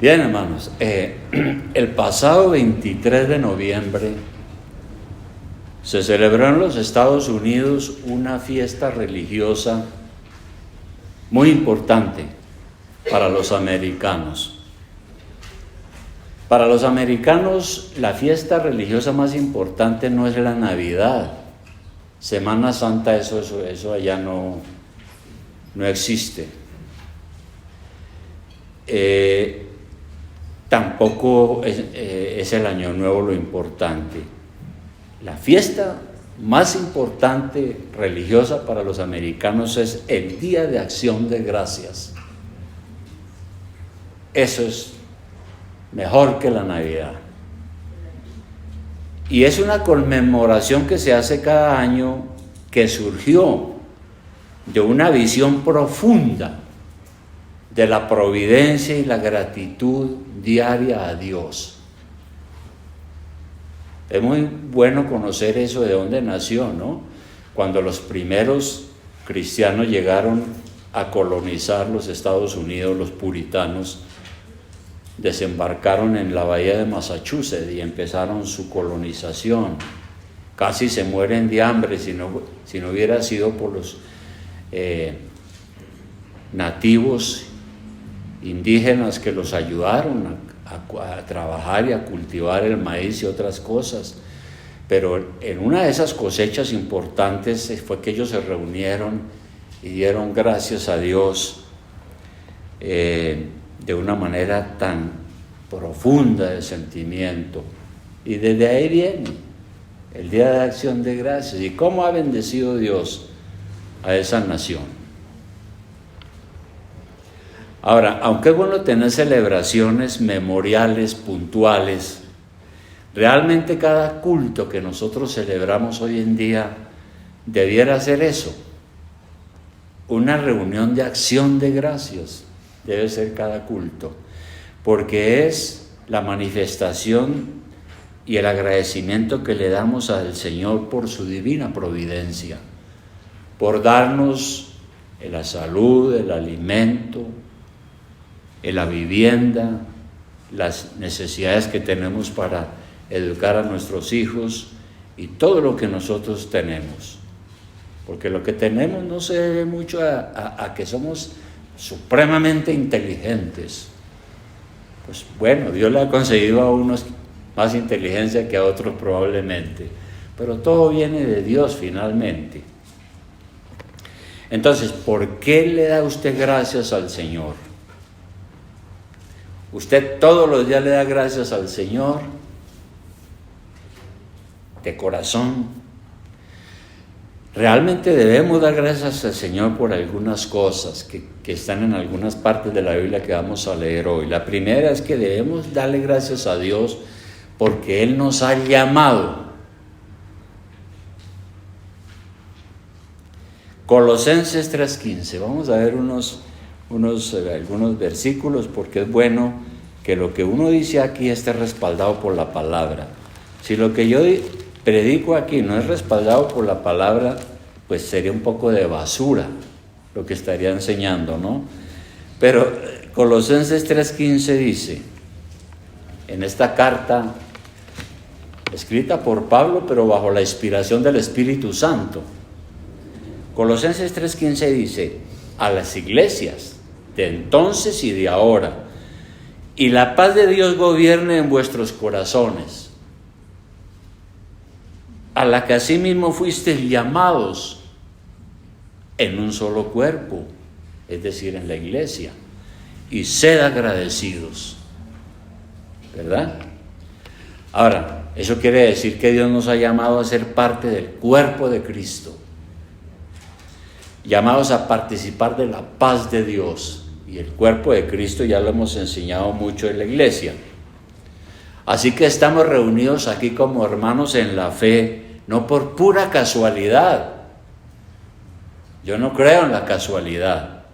Bien, hermanos, el pasado 23 de noviembre se celebró en los Estados Unidos una fiesta religiosa muy importante para los americanos. Para los americanos, la fiesta religiosa más importante no es la Navidad. Semana Santa, eso allá no existe. Tampoco es el Año Nuevo lo importante. La fiesta más importante religiosa para los americanos es el Día de Acción de Gracias. Eso es mejor que la Navidad. Y es una conmemoración que se hace cada año, que surgió de una visión profunda de la providencia y la gratitud diaria a Dios. Es muy bueno conocer eso, de dónde nació, ¿no? Cuando los primeros cristianos llegaron a colonizar los Estados Unidos, los puritanos desembarcaron en la bahía de Massachusetts y empezaron su colonización. Casi se mueren de hambre si no hubiera sido por los nativos indígenas que los ayudaron a trabajar y a cultivar el maíz y otras cosas. Pero en una de esas cosechas importantes fue que ellos se reunieron y dieron gracias a Dios de una manera tan profunda de sentimiento. Y desde ahí viene el Día de Acción de Gracias. ¿Y cómo ha bendecido Dios a esa nación? Ahora, aunque es bueno tener celebraciones memoriales, puntuales, realmente cada culto que nosotros celebramos hoy en día debiera ser eso, una reunión de acción de gracias. Debe ser cada culto, porque es la manifestación y el agradecimiento que le damos al Señor por su divina providencia, por darnos la salud, el alimento, la vivienda, las necesidades que tenemos para educar a nuestros hijos y todo lo que nosotros tenemos. Porque lo que tenemos no se debe mucho a que somos supremamente inteligentes. Pues bueno, Dios le ha concedido a unos más inteligencia que a otros probablemente, pero todo viene de Dios finalmente. Entonces, ¿por qué le da usted gracias al Señor? ¿Usted todos los días le da gracias al Señor de corazón? Realmente debemos dar gracias al Señor por algunas cosas que están en algunas partes de la Biblia que vamos a leer hoy. La primera es que debemos darle gracias a Dios porque Él nos ha llamado. Colosenses 3:15. Vamos a ver algunos versículos, porque es bueno que lo que uno dice aquí esté respaldado por la palabra. Si lo que yo predico aquí no es respaldado por la palabra, pues sería un poco de basura lo que estaría enseñando, ¿no? Pero Colosenses 3:15 dice, en esta carta escrita por Pablo, pero bajo la inspiración del Espíritu Santo, Colosenses 3:15 dice, a las iglesias de entonces y de ahora, y la paz de Dios gobierne en vuestros corazones, a la que asimismo fuisteis llamados en un solo cuerpo, es decir, en la iglesia, y sed agradecidos, ¿verdad? Ahora, eso quiere decir que Dios nos ha llamado a ser parte del cuerpo de Cristo, llamados a participar de la paz de Dios, y el cuerpo de Cristo ya lo hemos enseñado mucho en la iglesia. Así que estamos reunidos aquí como hermanos en la fe, no por pura casualidad. Yo no creo en la casualidad.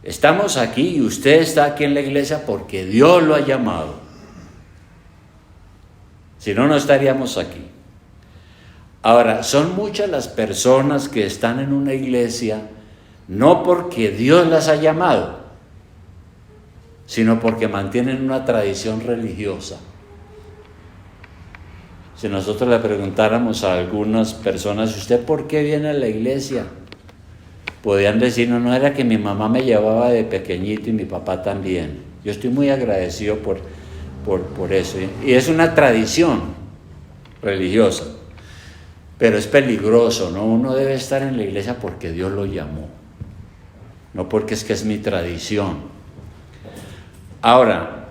Estamos aquí y usted está aquí en la iglesia porque Dios lo ha llamado. Si no, no estaríamos aquí. Ahora, son muchas las personas que están en una iglesia no porque Dios las ha llamado, sino porque mantienen una tradición religiosa. Si nosotros le preguntáramos a algunas personas, ¿usted por qué viene a la iglesia? Podían decir, no, era que mi mamá me llevaba de pequeñito y mi papá también. Yo estoy muy agradecido por eso. Y es una tradición religiosa, pero es peligroso, ¿no? Uno debe estar en la iglesia porque Dios lo llamó, no porque es que es mi tradición. Ahora,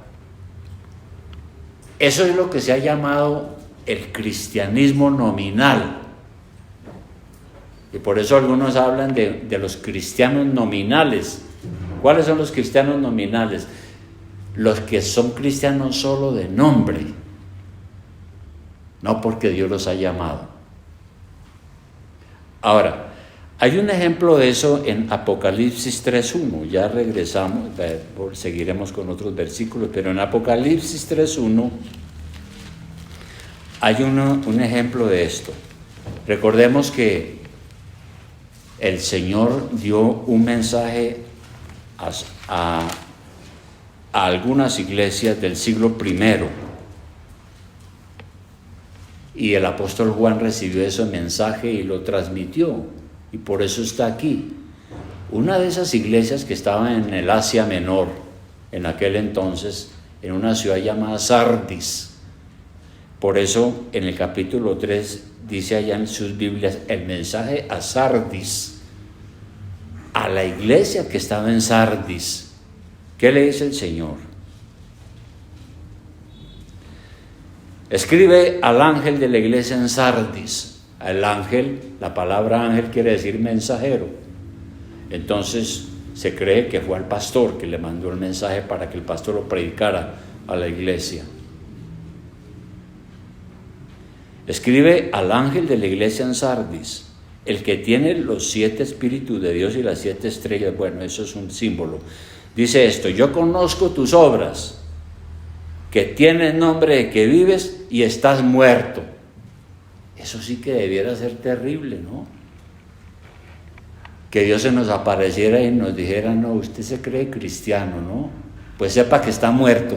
eso es lo que se ha llamado el cristianismo nominal. Y por eso algunos hablan de los cristianos nominales. ¿Cuáles son los cristianos nominales? Los que son cristianos solo de nombre, no porque Dios los ha llamado. Ahora, hay un ejemplo de eso en Apocalipsis 3.1. Ya regresamos, seguiremos con otros versículos, pero en Apocalipsis 3.1 hay un ejemplo de esto. Recordemos que el Señor dio un mensaje a algunas iglesias del siglo I, y el apóstol Juan recibió ese mensaje y lo transmitió, y por eso está aquí. Una de esas iglesias que estaba en el Asia Menor, en aquel entonces, en una ciudad llamada Sardis. Por eso en el capítulo 3 dice allá en sus Biblias el mensaje a Sardis, a la iglesia que estaba en Sardis. ¿Qué le dice el Señor? Escribe al ángel de la iglesia en Sardis. El ángel, la palabra ángel quiere decir mensajero. Entonces se cree que fue al pastor que le mandó el mensaje para que el pastor lo predicara a la iglesia. Escribe al ángel de la iglesia en Sardis, el que tiene los 7 espíritus de Dios y las 7 estrellas. Bueno, eso es un símbolo. Dice esto: yo conozco tus obras, que tienes nombre de que vives y estás muerto. Eso sí que debiera ser terrible, ¿no? Que Dios se nos apareciera y nos dijera, no, usted se cree cristiano, ¿no? Pues sepa que está muerto.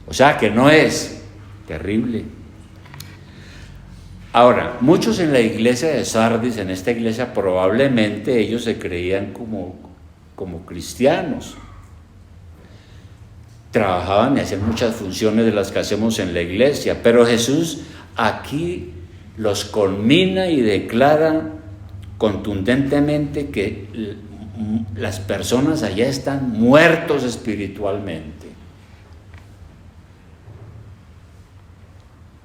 O sea, que no es. Terrible. Ahora, muchos en la iglesia de Sardis, en esta iglesia, probablemente ellos se creían como cristianos. Trabajaban y hacían muchas funciones de las que hacemos en la iglesia, pero Jesús aquí los conmina y declara contundentemente que las personas allá están muertos espiritualmente.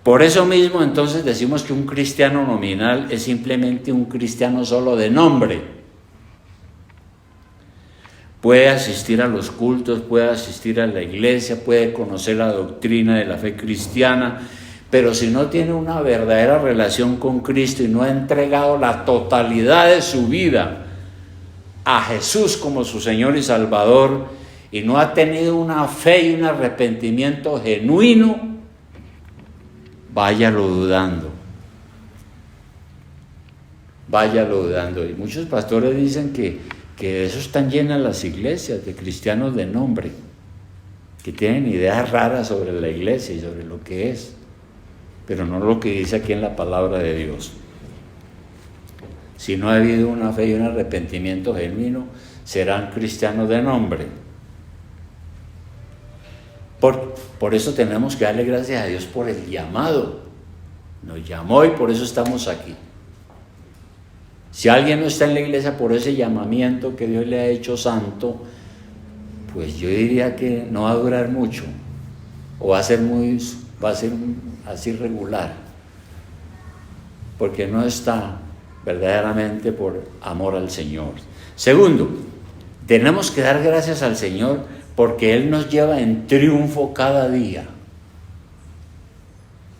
Por eso mismo entonces decimos que un cristiano nominal es simplemente un cristiano solo de nombre. Puede asistir a los cultos, puede asistir a la iglesia, puede conocer la doctrina de la fe cristiana, pero si no tiene una verdadera relación con Cristo y no ha entregado la totalidad de su vida a Jesús como su Señor y Salvador, y no ha tenido una fe y un arrepentimiento genuino, váyalo dudando. Váyalo dudando. Y muchos pastores dicen que de eso están llenas las iglesias, de cristianos de nombre, que tienen ideas raras sobre la iglesia y sobre lo que es, pero no lo que dice aquí en la palabra de Dios. Si no ha habido una fe y un arrepentimiento genuino, serán cristianos de nombre. Por eso tenemos que darle gracias a Dios por el llamado. Nos llamó y por eso estamos aquí. Si alguien no está en la iglesia por ese llamamiento que Dios le ha hecho santo, pues yo diría que no va a durar mucho, o va a ser así regular, porque no está verdaderamente por amor al Señor. Segundo, tenemos que dar gracias al Señor porque Él nos lleva en triunfo cada día.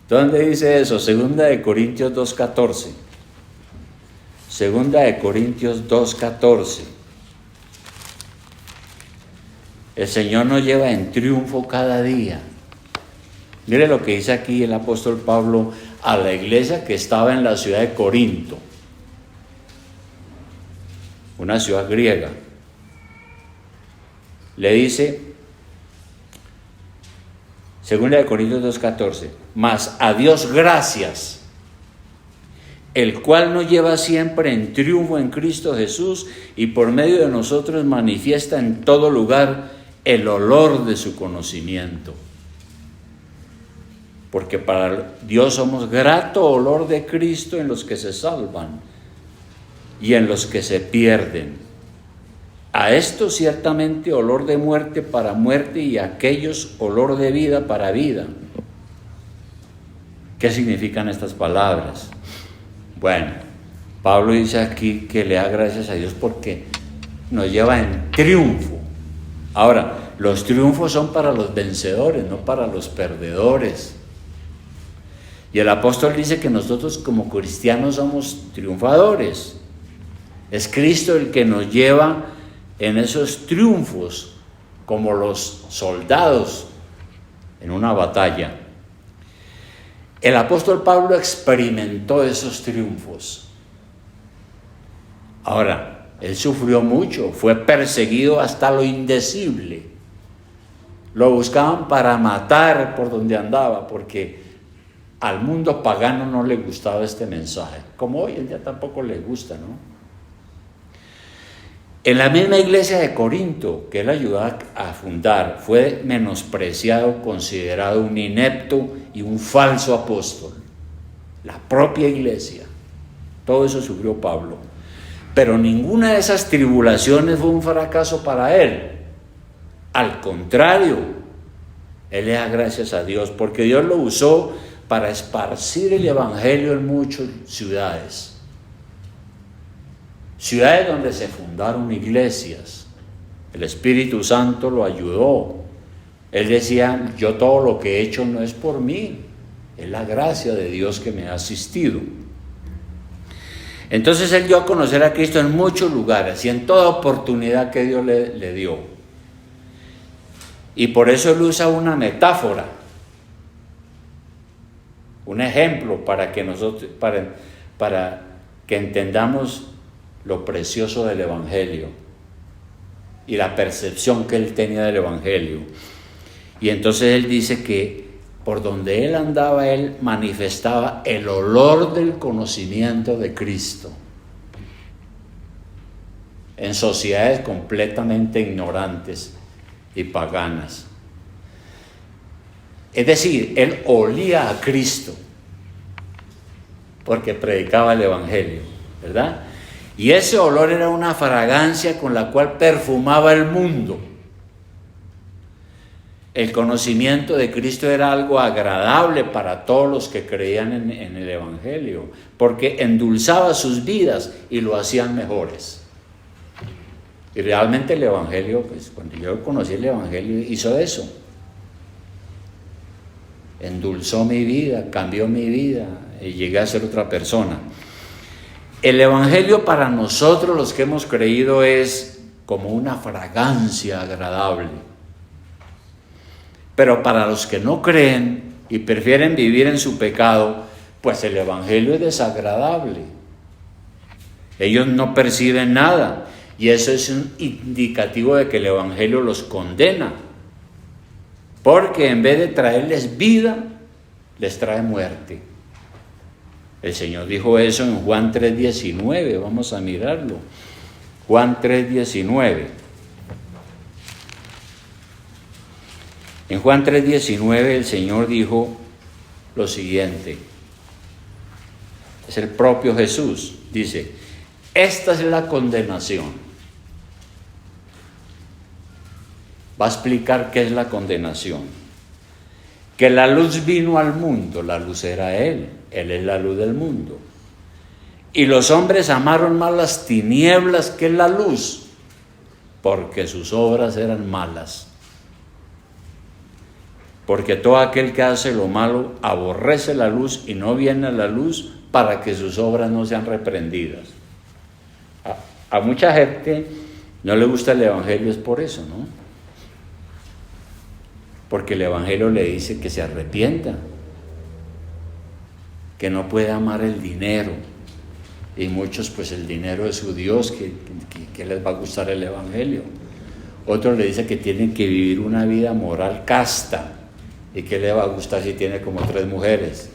¿Dónde dice eso? Segunda de Corintios 2.14. Segunda de Corintios 2.14. El Señor nos lleva en triunfo cada día. Mire lo que dice aquí el apóstol Pablo a la iglesia que estaba en la ciudad de Corinto, una ciudad griega. Le dice: Segunda de Corintios 2:14. Mas a Dios gracias, el cual nos lleva siempre en triunfo en Cristo Jesús y por medio de nosotros manifiesta en todo lugar el olor de su conocimiento. Porque para Dios somos grato olor de Cristo en los que se salvan y en los que se pierden. A estos ciertamente olor de muerte para muerte y a aquellos olor de vida para vida. ¿Qué significan estas palabras? Bueno, Pablo dice aquí que le da gracias a Dios porque nos lleva en triunfo. Ahora, los triunfos son para los vencedores, no para los perdedores. Y el apóstol dice que nosotros como cristianos somos triunfadores. Es Cristo el que nos lleva en esos triunfos, como los soldados en una batalla. El apóstol Pablo experimentó esos triunfos. Ahora, él sufrió mucho, fue perseguido hasta lo indecible. Lo buscaban para matar por donde andaba, porque al mundo pagano no le gustaba este mensaje, como hoy en día tampoco le gusta, ¿no? En la misma iglesia de Corinto, que él ayudó a fundar, fue menospreciado, considerado un inepto y un falso apóstol. La propia iglesia. Todo eso sufrió Pablo. Pero ninguna de esas tribulaciones fue un fracaso para él. Al contrario, él le da gracias a Dios, porque Dios lo usó para esparcir el evangelio en muchas ciudades. Ciudades donde se fundaron iglesias. El Espíritu Santo lo ayudó. Él decía, yo todo lo que he hecho no es por mí, es la gracia de Dios que me ha asistido. Entonces él dio a conocer a Cristo en muchos lugares y en toda oportunidad que Dios le dio. Y por eso él usa una metáfora, un ejemplo para que nosotros, para que entendamos lo precioso del evangelio y la percepción que él tenía del evangelio. Y entonces él dice que por donde él andaba, él manifestaba el olor del conocimiento de Cristo en sociedades completamente ignorantes y paganas. Es decir, él olía a Cristo porque predicaba el evangelio, ¿verdad? Y ese olor era una fragancia con la cual perfumaba el mundo. El conocimiento de Cristo era algo agradable para todos los que creían en el evangelio, porque endulzaba sus vidas y lo hacían mejores. Y realmente el evangelio, pues cuando yo conocí el evangelio, hizo eso. Endulzó mi vida, cambió mi vida y llegué a ser otra persona. El evangelio para nosotros los que hemos creído es como una fragancia agradable. Pero para los que no creen y prefieren vivir en su pecado, pues el evangelio es desagradable. Ellos no perciben nada y eso es un indicativo de que el evangelio los condena. Porque en vez de traerles vida, les trae muerte. El Señor dijo eso en Juan 3:19, vamos a mirarlo. Juan 3:19. En Juan 3:19 el Señor dijo lo siguiente. Es el propio Jesús. Dice, esta es la condenación. Va a explicar qué es la condenación. Que la luz vino al mundo, la luz era Él es la luz del mundo. Y los hombres amaron más las tinieblas que la luz, porque sus obras eran malas. Porque todo aquel que hace lo malo aborrece la luz y no viene a la luz para que sus obras no sean reprendidas. A mucha gente no le gusta el evangelio, es por eso, ¿no? Porque el evangelio le dice que se arrepienta, que no puede amar el dinero. Y muchos, pues el dinero es su Dios, que les va a gustar el evangelio. Otros le dice que tienen que vivir una vida moral casta, ¿Y qué le va a gustar si tiene como 3 mujeres?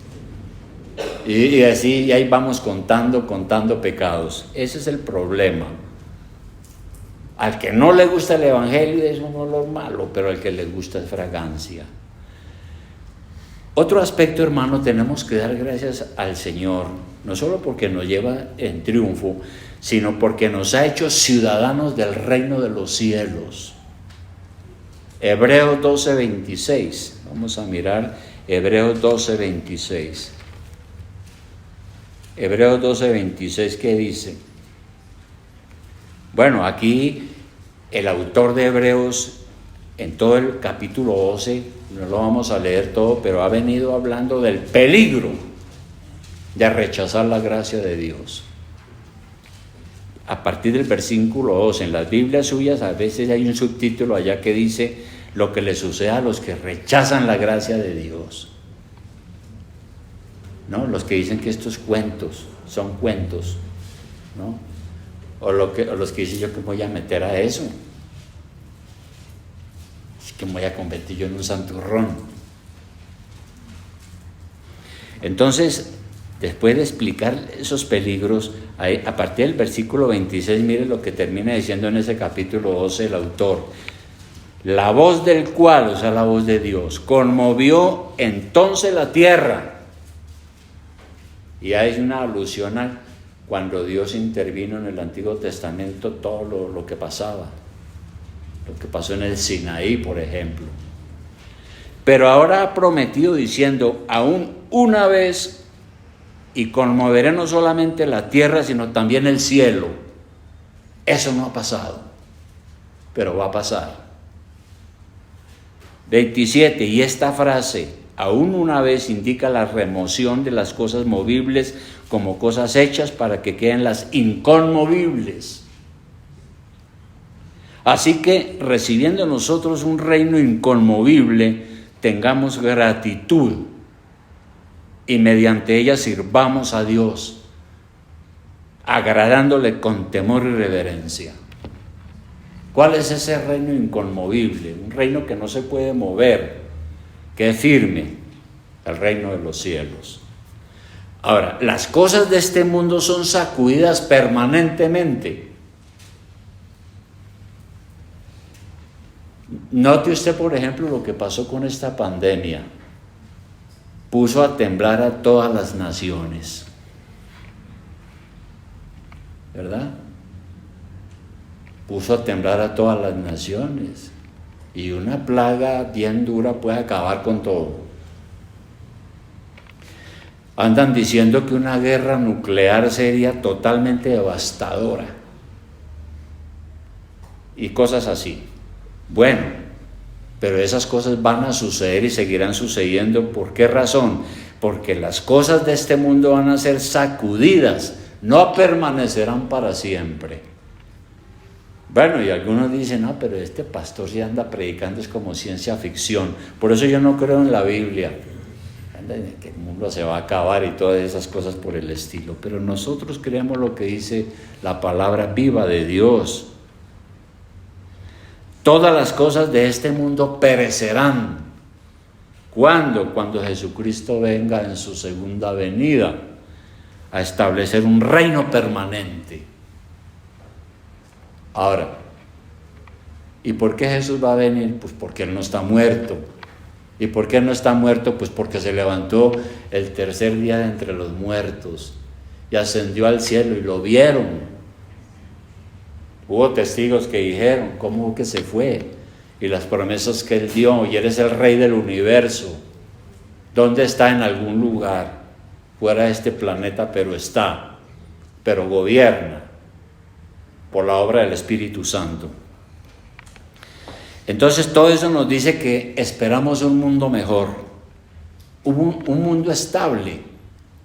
Y así, y ahí vamos contando pecados. Ese es el problema. Al que no le gusta el evangelio es un olor malo, pero al que le gusta es fragancia. Otro aspecto, hermano, tenemos que dar gracias al Señor, no solo porque nos lleva en triunfo, sino porque nos ha hecho ciudadanos del reino de los cielos. Hebreos 12:26. Vamos a mirar Hebreos 12:26. Hebreos 12:26, ¿qué dice? Bueno, aquí el autor de Hebreos, en todo el capítulo 12, no lo vamos a leer todo, pero ha venido hablando del peligro de rechazar la gracia de Dios. A partir del versículo 12, en las Biblias suyas a veces hay un subtítulo allá que dice lo que le sucede a los que rechazan la gracia de Dios. ¿No? Los que dicen que estos cuentos son cuentos, ¿no? O los que dicen, yo que me voy a meter a eso, es que me voy a convertir yo en un santurrón. Entonces, después de explicar esos peligros, a partir del versículo 26, mire lo que termina diciendo en ese capítulo 12 el autor. La voz del cual, o sea, la voz de Dios, conmovió entonces la tierra. Y hay una alusión a cuando Dios intervino en el Antiguo Testamento, todo lo que pasaba, lo que pasó en el Sinaí, por ejemplo. Pero ahora ha prometido diciendo, aún una vez, y conmoveré no solamente la tierra, sino también el cielo. Eso no ha pasado, pero va a pasar. 27, y esta frase, aún una vez, indica la remoción de las cosas movibles como cosas hechas para que queden las inconmovibles. Así que, recibiendo nosotros un reino inconmovible, tengamos gratitud y mediante ella sirvamos a Dios, agradándole con temor y reverencia. ¿Cuál es ese reino inconmovible? Un reino que no se puede mover, que es firme, el reino de los cielos. Ahora, las cosas de este mundo son sacudidas permanentemente. Note usted, por ejemplo, lo que pasó con esta pandemia. Puso a temblar a todas las naciones, ¿verdad? Puso a temblar a todas las naciones. Y una plaga bien dura puede acabar con todo. Andan diciendo que una guerra nuclear sería totalmente devastadora. Y cosas así. Bueno, pero esas cosas van a suceder y seguirán sucediendo. ¿Por qué razón? Porque las cosas de este mundo van a ser sacudidas, no permanecerán para siempre. Bueno, y algunos dicen, no, pero este pastor si anda predicando es como ciencia ficción. Por eso yo no creo en la Biblia. Que el mundo se va a acabar y todas esas cosas por el estilo. Pero nosotros creemos lo que dice la palabra viva de Dios. Todas las cosas de este mundo perecerán. ¿Cuándo? Cuando Jesucristo venga en su segunda venida a establecer un reino permanente. Ahora, ¿y por qué Jesús va a venir? Pues porque Él no está muerto. ¿Y por qué no está muerto? Pues porque se levantó el tercer día de entre los muertos y ascendió al cielo y lo vieron. Hubo testigos que dijeron cómo que se fue y las promesas que Él dio, y eres el Rey del universo. ¿Dónde está? En algún lugar fuera de este planeta, pero está, pero gobierna por la obra del Espíritu Santo. Entonces todo eso nos dice que esperamos un mundo mejor, un mundo estable,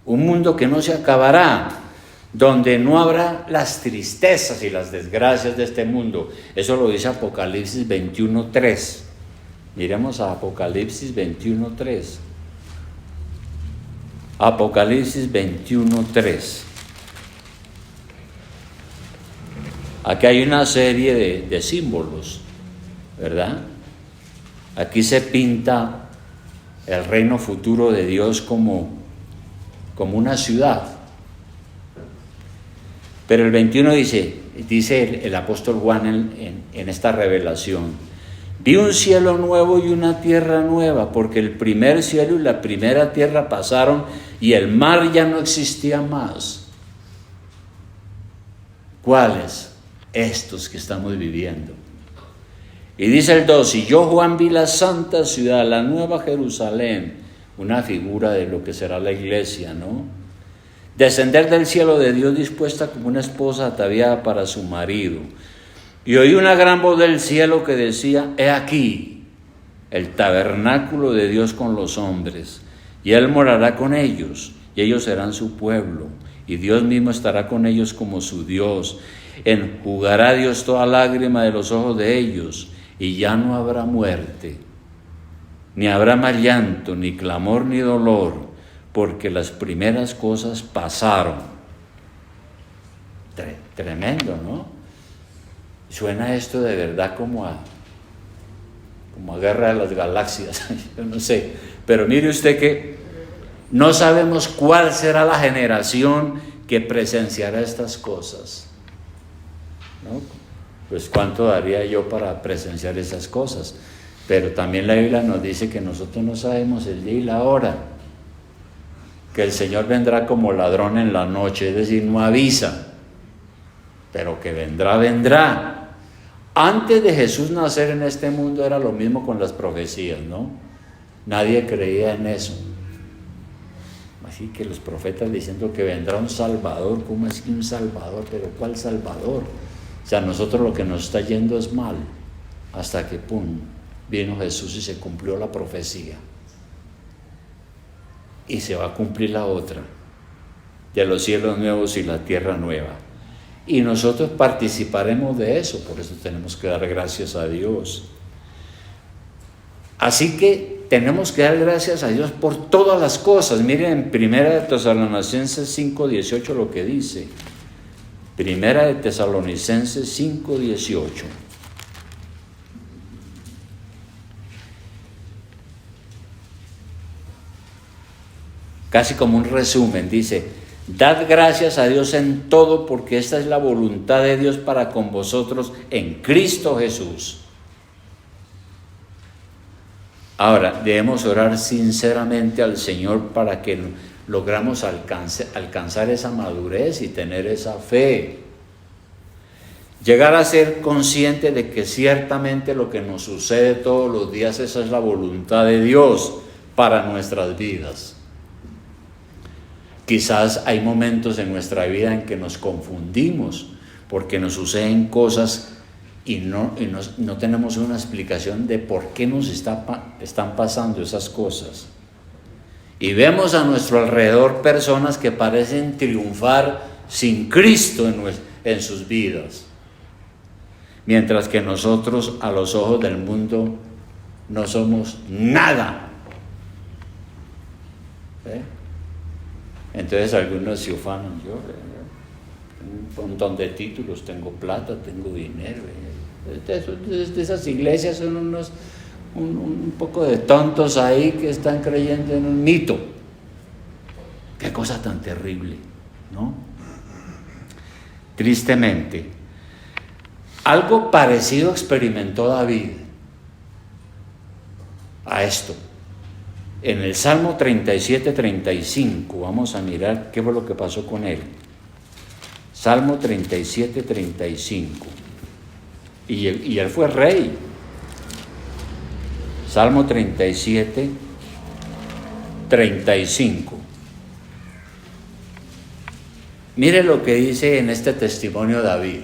un mundo que no se acabará, donde no habrá las tristezas y las desgracias de este mundo. Eso lo dice Apocalipsis 21:3. Miremos a Apocalipsis 21:3. Apocalipsis 21:3. Aquí hay una serie de símbolos, ¿verdad? Aquí se pinta el reino futuro de Dios como una ciudad. Pero el 21 dice el apóstol Juan en esta revelación: vi un cielo nuevo y una tierra nueva, porque el primer cielo y la primera tierra pasaron y el mar ya no existía más. ¿Cuáles? Estos que estamos viviendo. Y dice el 2: y yo, Juan, vi la santa ciudad, la nueva Jerusalén, una figura de lo que será la iglesia, ¿no?, descender del cielo de Dios, dispuesta como una esposa ataviada para su marido. Y oí una gran voz del cielo que decía: he aquí el tabernáculo de Dios con los hombres, y Él morará con ellos, y ellos serán su pueblo, y Dios mismo estará con ellos como su Dios. Enjugará Dios toda lágrima de los ojos de ellos, y ya no habrá muerte, ni habrá más llanto, ni clamor, ni dolor, porque las primeras cosas pasaron. Tremendo, ¿no? Suena esto de verdad como a Guerra de las Galaxias, yo no sé, pero mire usted que no sabemos cuál será la generación que presenciará estas cosas, ¿no? Pues cuánto daría yo para presenciar esas cosas, pero también la Biblia nos dice que nosotros no sabemos el día y la hora, que el Señor vendrá como ladrón en la noche, es decir, no avisa, pero que vendrá. Antes de Jesús nacer en este mundo era lo mismo con las profecías, ¿no? Nadie creía en eso. Así que los profetas diciendo que vendrá un Salvador, ¿cómo es que un Salvador? ¿Pero cuál Salvador? O sea, nosotros lo que nos está yendo es mal, hasta que ¡pum!, vino Jesús y se cumplió la profecía. Y se va a cumplir la otra, de los cielos nuevos y la tierra nueva. Y nosotros participaremos de eso, por eso tenemos que dar gracias a Dios. Así que tenemos que dar gracias a Dios por todas las cosas. Miren en 1 Tesalonicenses 5:18 lo que dice. 1 Tesalonicenses 5:18. Casi como un resumen, dice: dad gracias a Dios en todo, porque esta es la voluntad de Dios para con vosotros en Cristo Jesús. Ahora, debemos orar sinceramente al Señor para que logramos alcanzar esa madurez y tener esa fe. Llegar a ser consciente de que ciertamente lo que nos sucede todos los días, esa es la voluntad de Dios para nuestras vidas. Quizás hay momentos en nuestra vida en que nos confundimos porque nos suceden cosas y no tenemos una explicación de por qué nos están pasando esas cosas. Y vemos a nuestro alrededor personas que parecen triunfar sin Cristo en sus vidas, mientras que nosotros, a los ojos del mundo, no somos nada. Entonces algunos se ufanan: yo tengo un montón de títulos, tengo plata, tengo dinero. De esas iglesias son un poco de tontos ahí que están creyendo en un mito. Qué cosa tan terrible, ¿no? Tristemente, algo parecido experimentó David a esto. En el Salmo 37:35, vamos a mirar qué fue lo que pasó con él. Salmo 37:35. Y él fue rey. Salmo 37:35. Mire lo que dice en este testimonio David.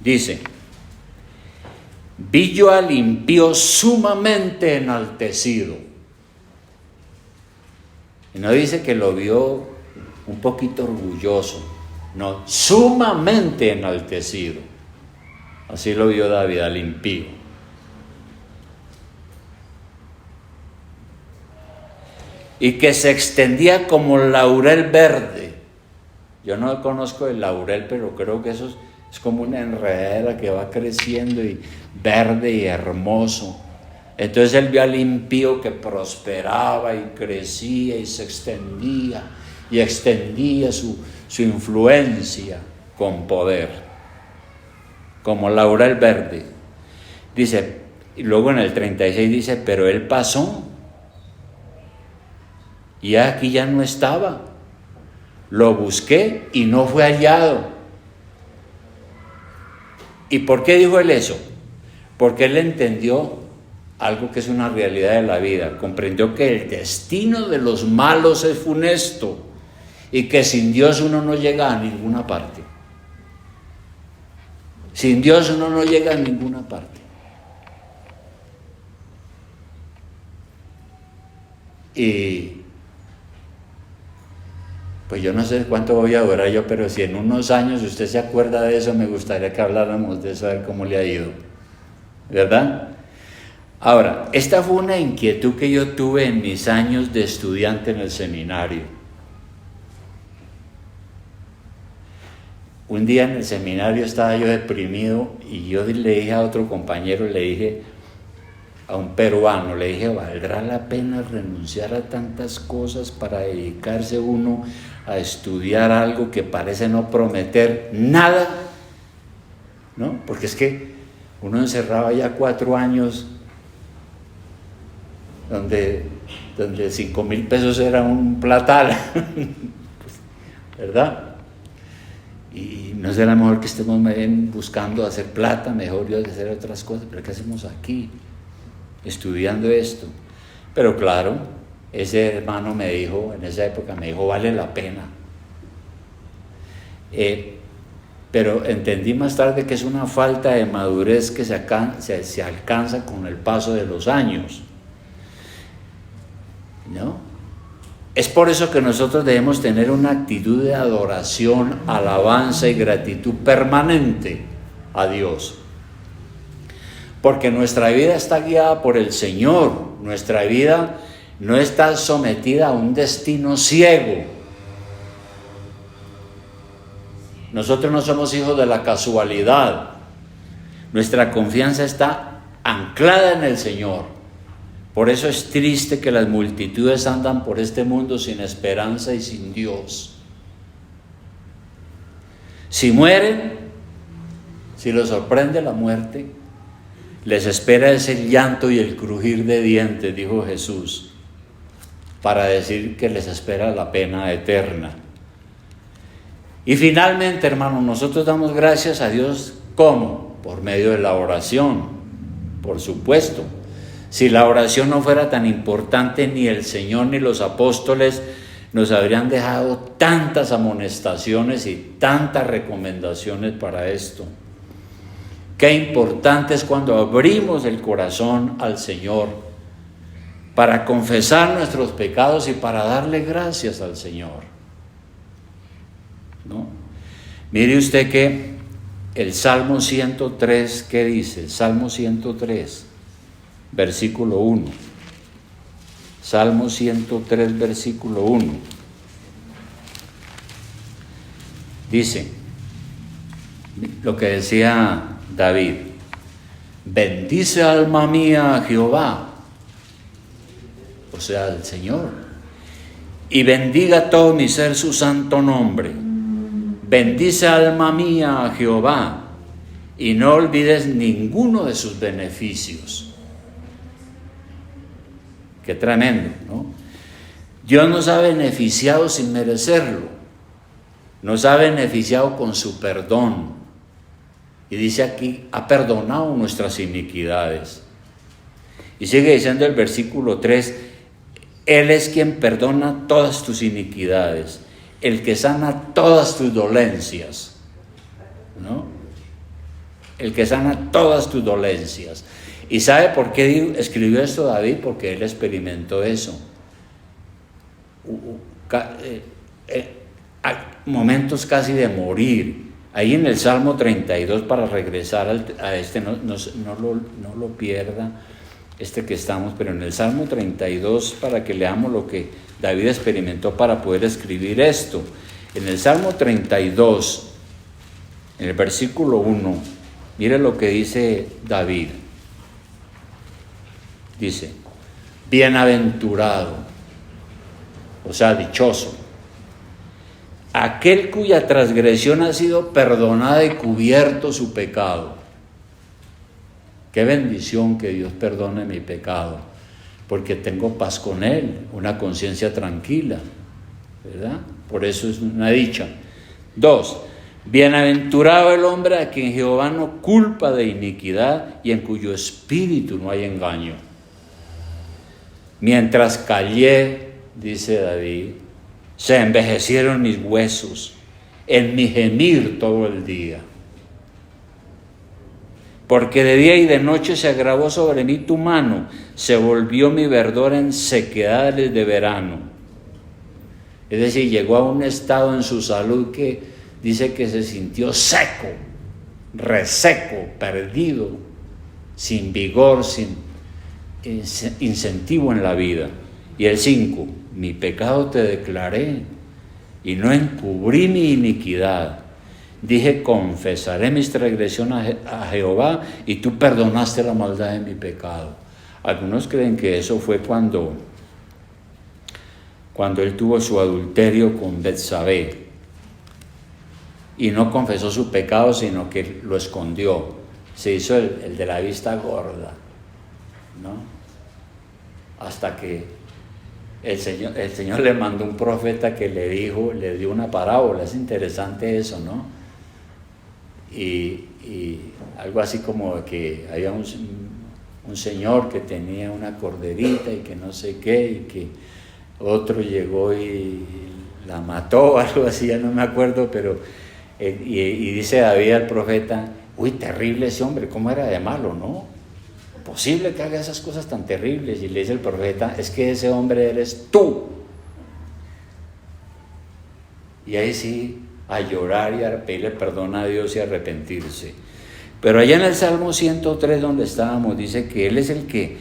Dice: vi yo al impío sumamente enaltecido. Y no dice que lo vio un poquito orgulloso, no, sumamente enaltecido. Así lo vio David al impío. Y que se extendía como laurel verde. Yo no conozco el laurel, pero creo que eso es como una enredadera que va creciendo y verde y hermoso. Entonces él vio al impío que prosperaba y crecía y se extendía su influencia con poder, como laurel verde. Dice, y luego en el 36 dice, pero él pasó y aquí ya no estaba. Lo busqué y no fue hallado. ¿Y por qué dijo él eso? Porque él entendió algo que es una realidad de la vida. Comprendió que el destino de los malos es funesto y que sin Dios uno no llega a ninguna parte. Sin Dios uno no llega a ninguna parte. Y pues yo no sé cuánto voy a durar yo, pero si en unos años usted se acuerda de eso, me gustaría que habláramos de eso, a ver cómo le ha ido, ¿verdad? Ahora, esta fue una inquietud que yo tuve en mis años de estudiante en el seminario. Un día en el seminario estaba yo deprimido y yo le dije a otro compañero, le dije a un peruano, le dije, ¿valdrá la pena renunciar a tantas cosas para dedicarse uno a estudiar algo que parece no prometer nada? ¿No? Porque es que uno encerraba ya 4 años donde 5,000 pesos era un platal, ¿verdad? Y no será mejor que estemos buscando hacer plata, mejor yo hacer otras cosas, pero ¿qué hacemos aquí? Estudiando esto. Pero claro, ese hermano me dijo, en esa época me dijo, vale la pena. Pero entendí más tarde que es una falta de madurez que se alcanza con el paso de los años, ¿no? Es por eso que nosotros debemos tener una actitud de adoración, alabanza y gratitud permanente a Dios. Porque nuestra vida está guiada por el Señor, nuestra vida no está sometida a un destino ciego. Nosotros no somos hijos de la casualidad, nuestra confianza está anclada en el Señor. Por eso es triste que las multitudes andan por este mundo sin esperanza y sin Dios. Si mueren, si los sorprende la muerte, les espera ese llanto y el crujir de dientes, dijo Jesús, para decir que les espera la pena eterna. Y finalmente, hermanos, nosotros damos gracias a Dios, ¿cómo? Por medio de la oración, por supuesto. Si la oración no fuera tan importante, ni el Señor ni los apóstoles nos habrían dejado tantas amonestaciones y tantas recomendaciones para esto. Qué importante es cuando abrimos el corazón al Señor para confesar nuestros pecados y para darle gracias al Señor, ¿no? Mire usted que el Salmo 103, ¿qué dice? Salmo 103, versículo 1. Salmo 103, versículo 1. Dice lo que decía David: bendice alma mía a Jehová, o sea, al Señor, y bendiga todo mi ser su santo nombre. Bendice alma mía a Jehová y no olvides ninguno de sus beneficios. Qué tremendo, ¿no? Dios nos ha beneficiado sin merecerlo, nos ha beneficiado con su perdón. Y dice aquí, ha perdonado nuestras iniquidades. Y sigue diciendo el versículo 3, Él es quien perdona todas tus iniquidades, el que sana todas tus dolencias, ¿no? El que sana todas tus dolencias. ¿Y sabe por qué escribió esto David? Porque él experimentó eso. Momentos casi de morir. Ahí en el Salmo 32, para regresar a este, no lo pierda, este que estamos, pero en el Salmo 32, para que leamos lo que David experimentó para poder escribir esto. En el Salmo 32, en el versículo 1, mire lo que dice David. dice, bienaventurado, o sea, dichoso, aquel cuya transgresión ha sido perdonada y cubierto su pecado. Qué bendición que Dios perdone mi pecado, porque tengo paz con Él, una conciencia tranquila, ¿verdad? Por eso es una dicha. 2, bienaventurado el hombre a quien Jehová no culpa de iniquidad y en cuyo espíritu no hay engaño. Mientras callé, dice David, se envejecieron mis huesos en mi gemir todo el día. Porque de día y de noche se agravó sobre mí tu mano, se volvió mi verdor en sequedades de verano. Es decir, llegó a un estado en su salud que dice que se sintió seco, reseco, perdido, sin vigor, sin incentivo en la vida. Y el 5, mi pecado te declaré y no encubrí mi iniquidad. Dije, confesaré mis transgresiones a Jehová y tú perdonaste la maldad de mi pecado. Algunos creen que eso fue cuando él tuvo su adulterio con Betsabé y no confesó su pecado, sino que lo escondió. Se hizo el de la vista gorda, ¿no? Hasta que el Señor le mandó un profeta que le dio una parábola. Es interesante eso, ¿no? Y algo así como que había un señor que tenía una corderita y que no sé qué, y que otro llegó y la mató, algo así, ya no me acuerdo, pero y dice David al profeta, uy, terrible ese hombre, ¿cómo era de malo, no? Posible que haga esas cosas tan terribles. Y le dice el profeta, es que ese hombre eres tú. Y ahí sí, a llorar y a pedirle perdón a Dios y a arrepentirse. Pero allá en el Salmo 103 donde estábamos, dice que Él es el que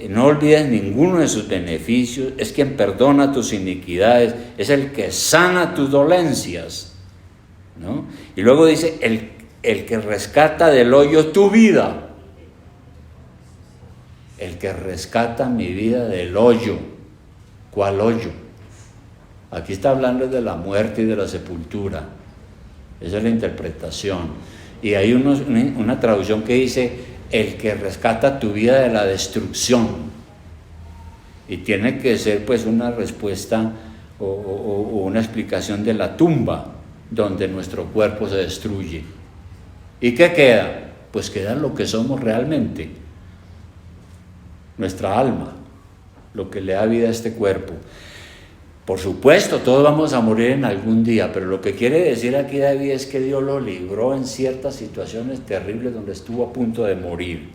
no olvides ninguno de sus beneficios, es quien perdona tus iniquidades, es el que sana tus dolencias, ¿no? Y luego dice, el que rescata del hoyo tu vida. El que rescata mi vida del hoyo. ¿Cuál hoyo? Aquí está hablando de la muerte y de la sepultura. Esa es la interpretación. Y hay una traducción que dice, el que rescata tu vida de la destrucción. Y tiene que ser pues una respuesta o una explicación de la tumba, donde nuestro cuerpo se destruye. ¿Y qué queda? Pues queda lo que somos realmente. Nuestra alma, lo que le da vida a este cuerpo. Por supuesto, todos vamos a morir en algún día, pero lo que quiere decir aquí David es que Dios lo libró en ciertas situaciones terribles donde estuvo a punto de morir.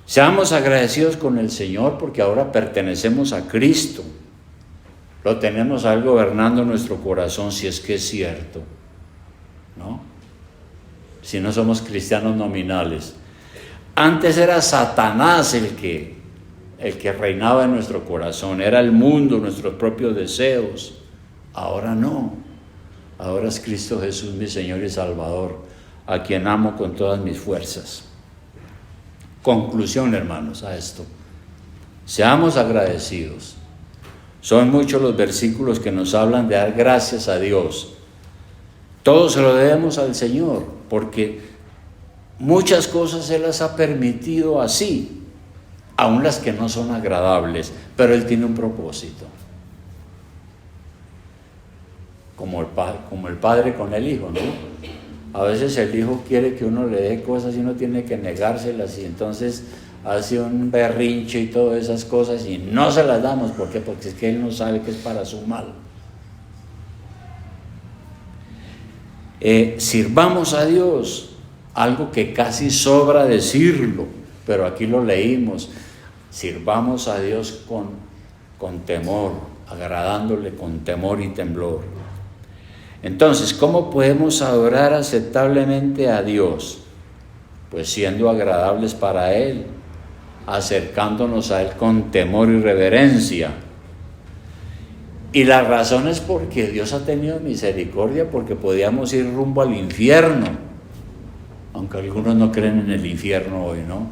Seamos agradecidos con el Señor porque ahora pertenecemos a Cristo. Lo tenemos a Él gobernando nuestro corazón, si es que es cierto, ¿no? Si no somos cristianos nominales. Antes era Satanás el que reinaba en nuestro corazón, era el mundo, nuestros propios deseos. Ahora no, ahora es Cristo Jesús, mi Señor y Salvador, a quien amo con todas mis fuerzas. Conclusión, hermanos, a esto. Seamos agradecidos. Son muchos los versículos que nos hablan de dar gracias a Dios. Todo se lo debemos al Señor, porque muchas cosas Él las ha permitido así, aun las que no son agradables, pero Él tiene un propósito. Como el padre con el hijo, ¿no? A veces el hijo quiere que uno le dé cosas y uno tiene que negárselas y entonces hace un berrinche y todas esas cosas y no se las damos. ¿Por qué? Porque es que Él no sabe que es para su mal. Sirvamos a Dios. Algo que casi sobra decirlo, pero aquí lo leímos. Sirvamos a Dios con temor, agradándole con temor y temblor. Entonces, ¿cómo podemos adorar aceptablemente a Dios? Pues siendo agradables para Él, acercándonos a Él con temor y reverencia. Y la razón es porque Dios ha tenido misericordia, porque podíamos ir rumbo al infierno. Aunque algunos no creen en el infierno hoy, ¿no?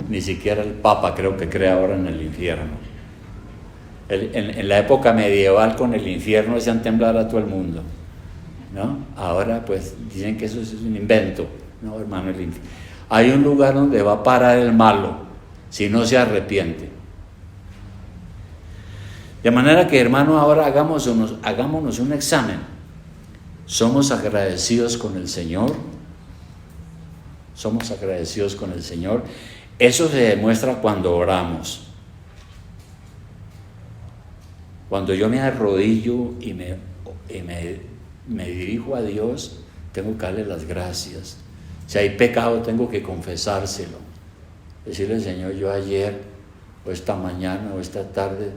Ni siquiera el Papa creo que cree ahora en el infierno. En la época medieval con el infierno hacían temblar a todo el mundo, ¿no? Ahora pues dicen que eso es un invento. No, hermano, hay un lugar donde va a parar el malo si no se arrepiente. De manera que, hermano, ahora hagámonos un examen. ¿Somos agradecidos con el Señor? ¿Somos agradecidos con el Señor? Eso se demuestra cuando oramos. Cuando yo me arrodillo y me dirijo a Dios, tengo que darle las gracias. Si hay pecado, tengo que confesárselo. Decirle, Señor, yo ayer, o esta mañana, o esta tarde,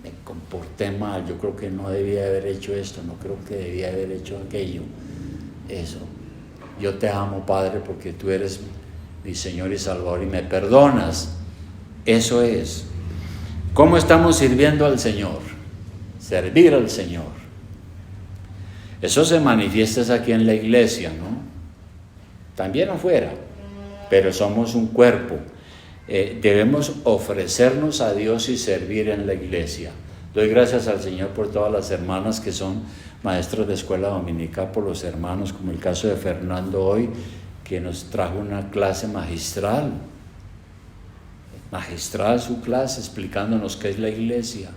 me comporté mal. Yo creo que no debía haber hecho esto, no creo que debía haber hecho aquello. Eso. Yo te amo, Padre, porque tú eres mi Señor y Salvador y me perdonas. Eso es. ¿Cómo estamos sirviendo al Señor? Servir al Señor. Eso se manifiesta aquí en la iglesia, ¿no? También afuera, pero somos un cuerpo. Debemos ofrecernos a Dios y servir en la iglesia. Doy gracias al Señor por todas las hermanas que son maestros de escuela dominical, por los hermanos, como el caso de Fernando hoy, que nos trajo una clase magistral su clase, explicándonos qué es la iglesia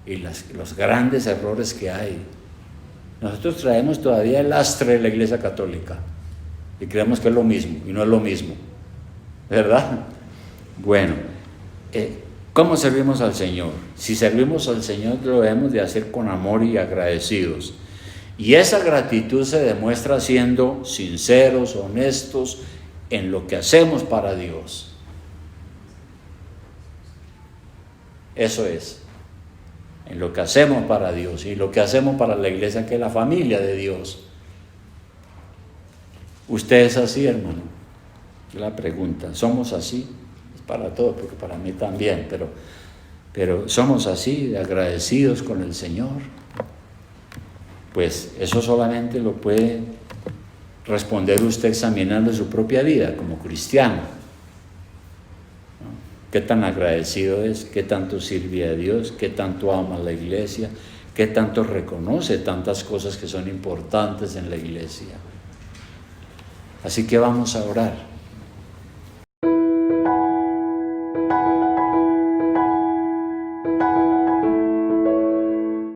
y los grandes errores que hay. Nosotros traemos todavía el lastre de la iglesia católica y creemos que es lo mismo, y no es lo mismo, ¿verdad? Bueno, ¿cómo servimos al Señor? Si servimos al Señor, lo debemos de hacer con amor y agradecidos. Y esa gratitud se demuestra siendo sinceros, honestos en lo que hacemos para Dios. Eso es, en lo que hacemos para Dios y lo que hacemos para la iglesia, que es la familia de Dios. ¿Usted es así, hermano? La pregunta, ¿somos así? Es para todos, porque para mí también, pero ¿somos así, agradecidos con el Señor? Pues eso solamente lo puede responder usted examinando su propia vida como cristiano. ¿Qué tan agradecido es? ¿Qué tanto sirve a Dios? ¿Qué tanto ama a la iglesia? ¿Qué tanto reconoce tantas cosas que son importantes en la iglesia? Así que vamos a orar.